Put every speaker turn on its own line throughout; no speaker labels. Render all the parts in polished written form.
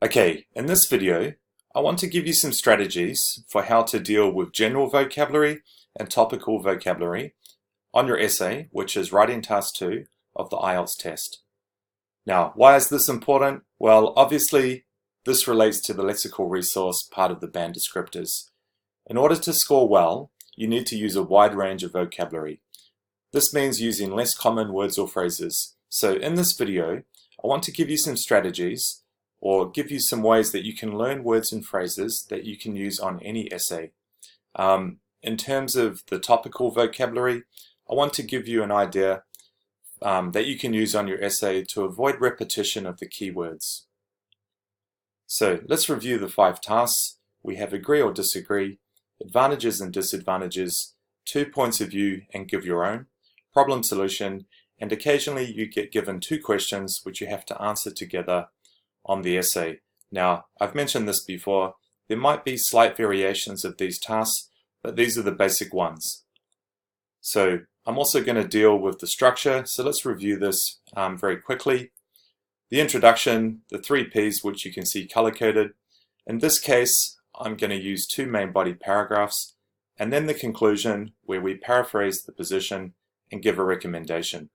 Okay, in this video, I want to give you some strategies for how to deal with general vocabulary and topical vocabulary on your essay, which is writing task 2 of the IELTS test. Now, why is this important? Well, obviously, this relates to the lexical resource part of the band descriptors. In order to score well, you need to use a wide range of vocabulary. This means using less common words or phrases. So in this video, I want to give you some strategies or give you some ways that you can learn words and phrases that you can use on any essay. In terms of the topical vocabulary, I want to give you an idea that you can use on your essay to avoid repetition of the keywords. So let's review the 5 tasks. We have agree or disagree, advantages and disadvantages, 2 points of view and give your own, problem solution, and occasionally you get given 2 questions which you have to answer together on the essay. Now, I've mentioned this before, there might be slight variations of these tasks, but these are the basic ones. So I'm also going to deal with the structure, so let's review this very quickly. The introduction, the 3 P's which you can see color-coded. In this case, I'm going to use 2 main body paragraphs, and then the conclusion where we paraphrase the position and give a recommendation.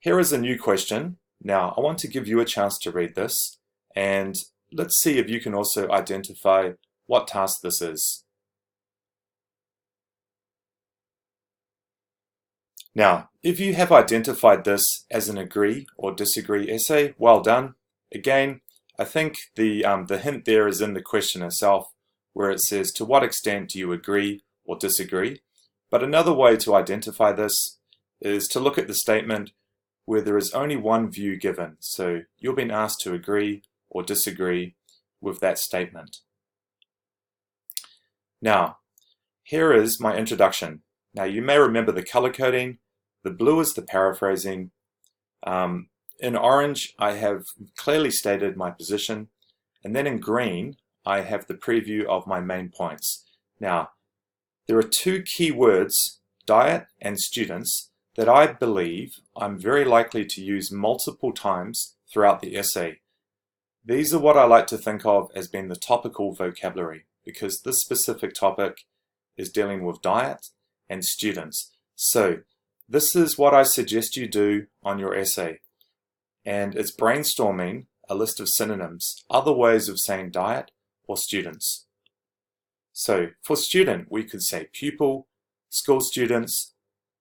Here is a new question. Now, I want to give you a chance to read this, and let's see if you can also identify what task this is. Now, if you have identified this as an agree or disagree essay, well done. Again, I think the hint there is in the question itself, where it says, to what extent do you agree or disagree? But another way to identify this is to look at the statement where there is only one view given. So you're being asked to agree or disagree with that statement. Now, here is my introduction. Now, you may remember the color coding. The blue is the paraphrasing. In orange, I have clearly stated my position. And then in green, I have the preview of my main points. Now, there are 2 key words, diet and students, that I believe I'm very likely to use multiple times throughout the essay. These are what I like to think of as being the topical vocabulary, because this specific topic is dealing with diet and students. So this is what I suggest you do on your essay, and it's brainstorming a list of synonyms, other ways of saying diet or students. So for student, we could say pupil, school students,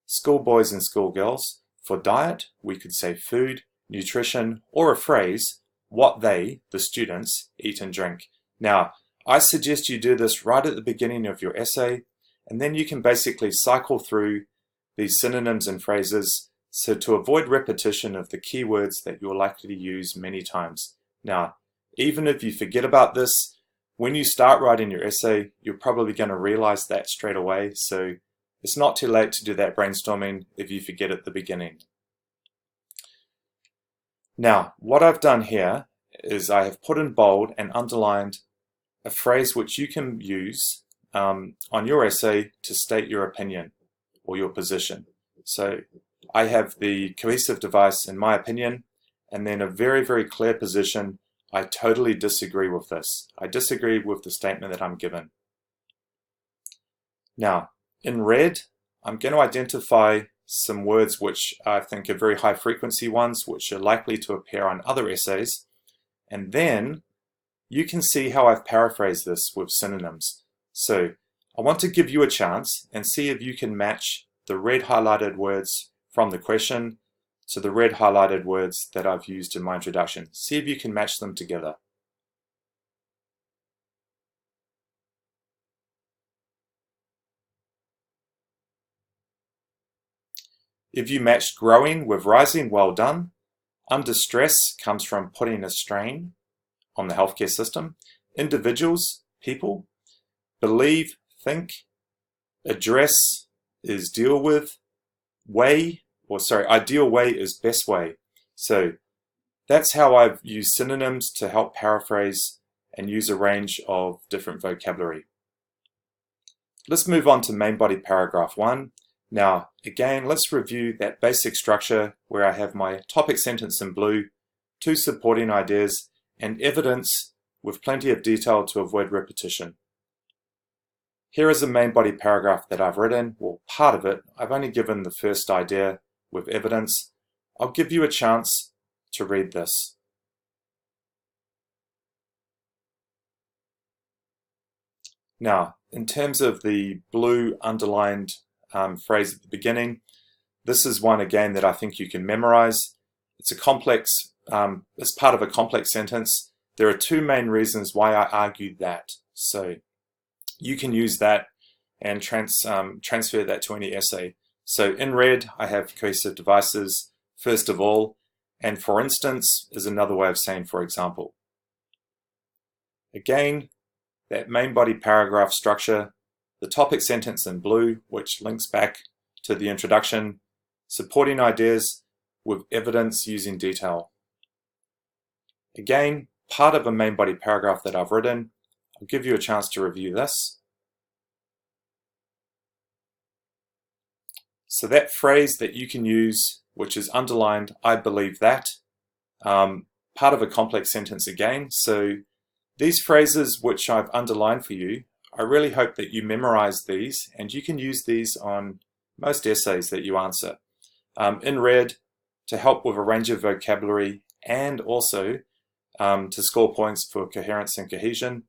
schoolboys and schoolgirls. For diet, we could say food, nutrition, or a phrase, what they, the students, eat and drink. Now, I suggest you do this right at the beginning of your essay, and then you can basically cycle through these synonyms and phrases so to avoid repetition of the keywords that you're likely to use many times. Now, even if you forget about this, when you start writing your essay, you're probably going to realize that straight away, so it's not too late to do that brainstorming if you forget at the beginning. Now, what I've done here is I have put in bold and underlined a phrase which you can use on your essay to state your opinion or your position. So I have the cohesive device in my opinion, and then a very, very clear position. I totally disagree with this. I disagree with the statement that I'm given. Now, in red, I'm going to identify some words which I think are very high frequency ones, which are likely to appear on other essays. And then you can see how I've paraphrased this with synonyms. So I want to give you a chance and see if you can match the red highlighted words from the question to the red highlighted words that I've used in my introduction. See if you can match them together. If you matched growing with rising, well done. Under stress comes from putting a strain on the healthcare system. Individuals, people. Believe, think. Address is deal with. Ideal way is best way. So that's how I've used synonyms to help paraphrase and use a range of different vocabulary. Let's move on to main body paragraph 1. Now, again, let's review that basic structure where I have my topic sentence in blue, 2 supporting ideas, and evidence with plenty of detail to avoid repetition. Here is a main body paragraph that I've written, well, part of it. I've only given the first idea with evidence. I'll give you a chance to read this. Now, in terms of the blue underlined phrase at the beginning, this is one again that I think you can memorize. It's a complex, it's part of a complex sentence. There are two main reasons why I argued that. So you can use that and transfer that to any essay. So in red, I have cohesive devices, first of all, and for instance is another way of saying for example. Again, that main body paragraph structure, the topic sentence in blue, which links back to the introduction, supporting ideas with evidence using detail. Again, part of a main body paragraph that I've written. I'll give you a chance to review this. So that phrase that you can use, which is underlined, I believe that, part of a complex sentence again. So these phrases which I've underlined for you, I really hope that you memorize these and you can use these on most essays that you answer. In red, to help with a range of vocabulary and also to score points for coherence and cohesion.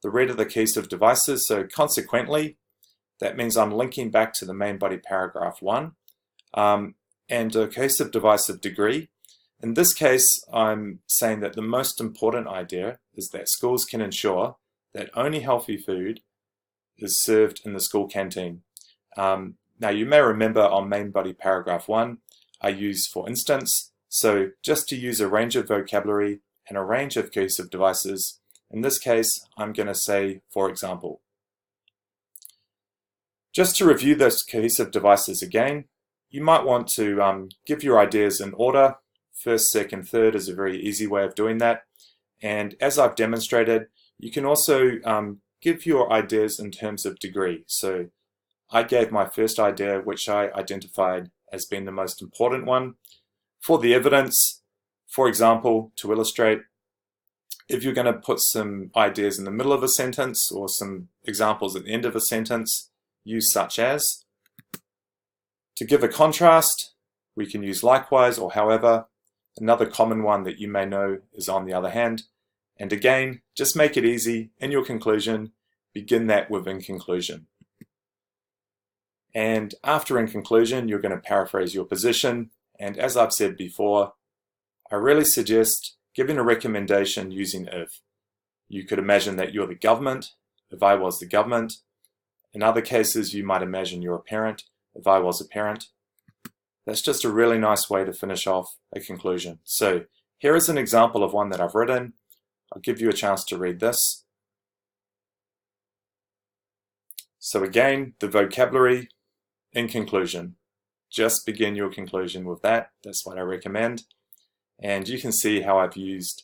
The red are the cohesive devices, so consequently, that means I'm linking back to the main body paragraph 1. And a cohesive device of degree. In this case, I'm saying that the most important idea is that schools can ensure that only healthy food is served in the school canteen. Now you may remember on main body paragraph 1, I use for instance, so just to use a range of vocabulary and a range of cohesive devices, in this case I'm going to say for example. Just to review those cohesive devices again, you might want to give your ideas in order. First, second, third is a very easy way of doing that. And as I've demonstrated, you can also give your ideas in terms of degree. So I gave my first idea, which I identified as being the most important one. For the evidence, for example, to illustrate, if you're going to put some ideas in the middle of a sentence or some examples at the end of a sentence, use such as. To give a contrast, we can use likewise or however. Another common one that you may know is on the other hand. And again, just make it easy. In your conclusion, begin that with in conclusion. And after in conclusion, you're going to paraphrase your position. And as I've said before, I really suggest giving a recommendation using if. You could imagine that you're the government, if I was the government. In other cases, you might imagine you're a parent, if I was a parent. That's just a really nice way to finish off a conclusion. So here is an example of one that I've written. I'll give you a chance to read this. So again, the vocabulary in conclusion. Just begin your conclusion with that. That's what I recommend. And you can see how I've used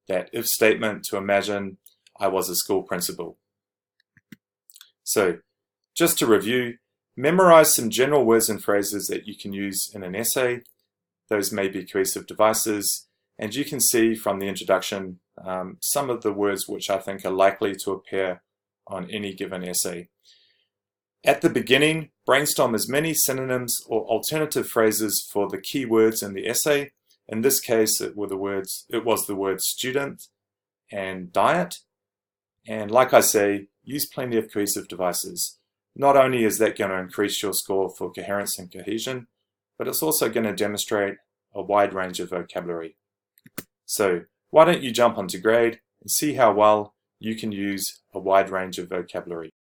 that if statement to imagine I was a school principal. So just to review, memorize some general words and phrases that you can use in an essay. Those may be cohesive devices. And you can see from the introduction some of the words which I think are likely to appear on any given essay. At the beginning, brainstorm as many synonyms or alternative phrases for the key words in the essay. In this case, it was the word student and diet. And like I say, use plenty of cohesive devices. Not only is that going to increase your score for coherence and cohesion, but it's also going to demonstrate a wide range of vocabulary. So why don't you jump onto grade and see how well you can use a wide range of vocabulary.